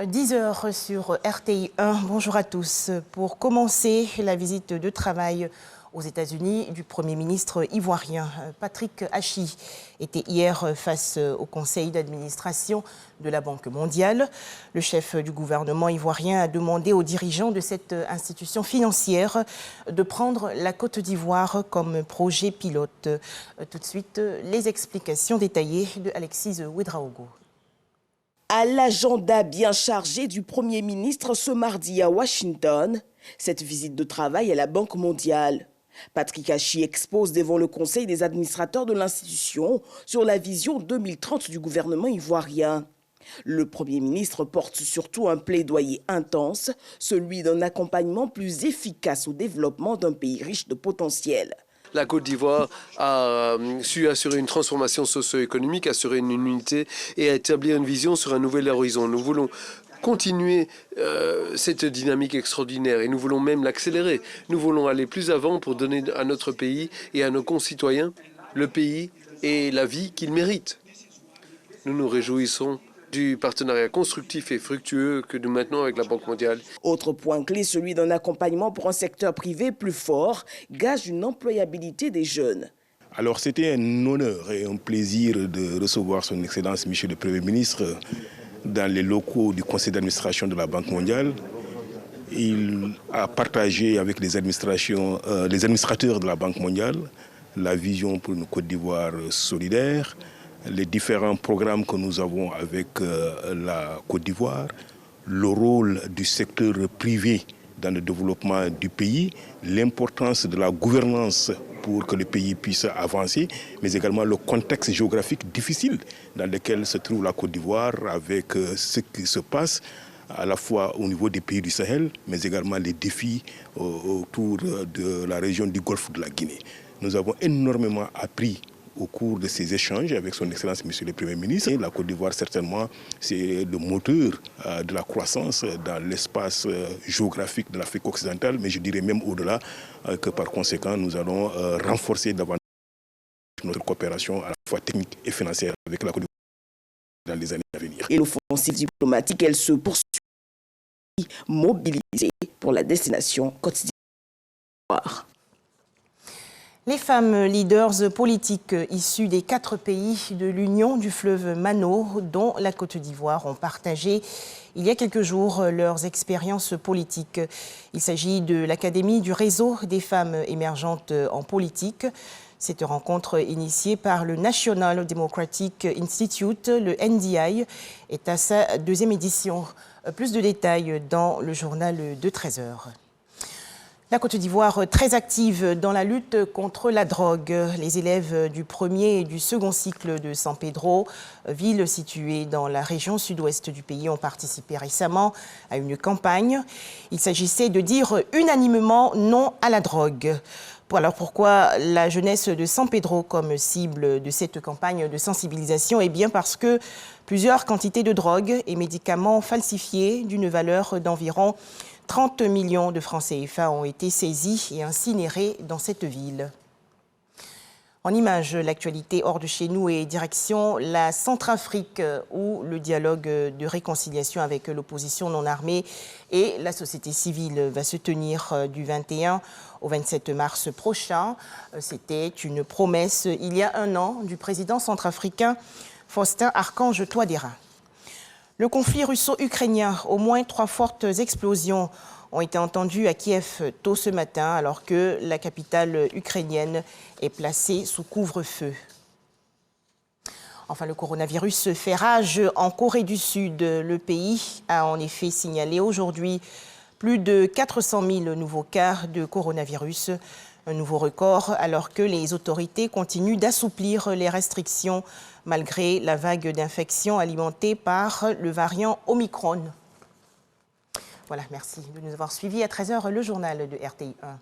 10 heures sur RTI 1. Bonjour à tous. Pour commencer, la visite de travail aux États-Unis du Premier ministre ivoirien. Patrick Achi était hier face au conseil d'administration de la Banque mondiale. Le chef du gouvernement ivoirien a demandé aux dirigeants de cette institution financière de prendre la Côte d'Ivoire comme projet pilote. Tout de suite, les explications détaillées de Alexis Ouedraogo. À l'agenda bien chargé du Premier ministre ce mardi à Washington, cette visite de travail à la Banque mondiale. Patrick Achi expose devant le conseil des administrateurs de l'institution sur la vision 2030 du gouvernement ivoirien. Le Premier ministre porte surtout un plaidoyer intense, celui d'un accompagnement plus efficace au développement d'un pays riche de potentiel. La Côte d'Ivoire a su assurer une transformation socio-économique, assurer une unité et établir une vision sur un nouvel horizon. Nous voulons continuer cette dynamique extraordinaire et nous voulons même l'accélérer. Nous voulons aller plus avant pour donner à notre pays et à nos concitoyens le pays et la vie qu'ils méritent. Nous nous réjouissons du partenariat constructif et fructueux que nous maintenons avec la Banque mondiale. Autre point clé, celui d'un accompagnement pour un secteur privé plus fort, gage une employabilité des jeunes. Alors c'était un honneur et un plaisir de recevoir son Excellence Monsieur le Premier ministre dans les locaux du conseil d'administration de la Banque mondiale. Il a partagé avec les administrateurs de la Banque mondiale la vision pour une Côte d'Ivoire solidaire, les différents programmes que nous avons avec la Côte d'Ivoire, le rôle du secteur privé dans le développement du pays, l'importance de la gouvernance pour que le pays puisse avancer, mais également le contexte géographique difficile dans lequel se trouve la Côte d'Ivoire avec ce qui se passe à la fois au niveau des pays du Sahel, mais également les défis autour de la région du Golfe de la Guinée. Nous avons énormément appris au cours de ces échanges avec son Excellence Monsieur le Premier ministre. La Côte d'Ivoire, certainement, c'est le moteur de la croissance dans l'espace géographique de l'Afrique occidentale, mais je dirais même au-delà que par conséquent, nous allons renforcer davantage notre coopération à la fois technique et financière avec la Côte d'Ivoire dans les années à venir. Et l'offensive diplomatique, elle se poursuit, mobilisée pour la destination Côte d'Ivoire. Les femmes leaders politiques issues des 4 pays de l'Union du fleuve Mano, dont la Côte d'Ivoire, ont partagé il y a quelques jours leurs expériences politiques. Il s'agit de l'Académie du réseau des femmes émergentes en politique. Cette rencontre initiée par le National Democratic Institute, le NDI, est à sa 2e édition. Plus de détails dans le journal de 13 heures. La Côte d'Ivoire très active dans la lutte contre la drogue. Les élèves du 1er et du 2e cycle de San Pedro, ville située dans la région sud-ouest du pays, ont participé récemment à une campagne. Il s'agissait de dire unanimement non à la drogue. Alors pourquoi la jeunesse de San Pedro comme cible de cette campagne de sensibilisation? Eh bien parce que plusieurs quantités de drogue et médicaments falsifiés d'une valeur d'environ 30 millions de francs CFA ont été saisis et incinérés dans cette ville. En images, l'actualité hors de chez nous et direction la Centrafrique où le dialogue de réconciliation avec l'opposition non armée et la société civile va se tenir du 21 au 27 mars prochain. C'était une promesse il y a un an du président centrafricain Faustin Archange Touadéra. Le conflit russo-ukrainien, au moins 3 fortes explosions ont été entendues à Kiev tôt ce matin alors que la capitale ukrainienne est placée sous couvre-feu. Enfin, le coronavirus fait rage en Corée du Sud. Le pays a en effet signalé aujourd'hui plus de 400 000 nouveaux cas de coronavirus. Un nouveau record alors que les autorités continuent d'assouplir les restrictions malgré la vague d'infection alimentée par le variant Omicron. Voilà, merci de nous avoir suivis. À 13 h, le journal de RTI 1.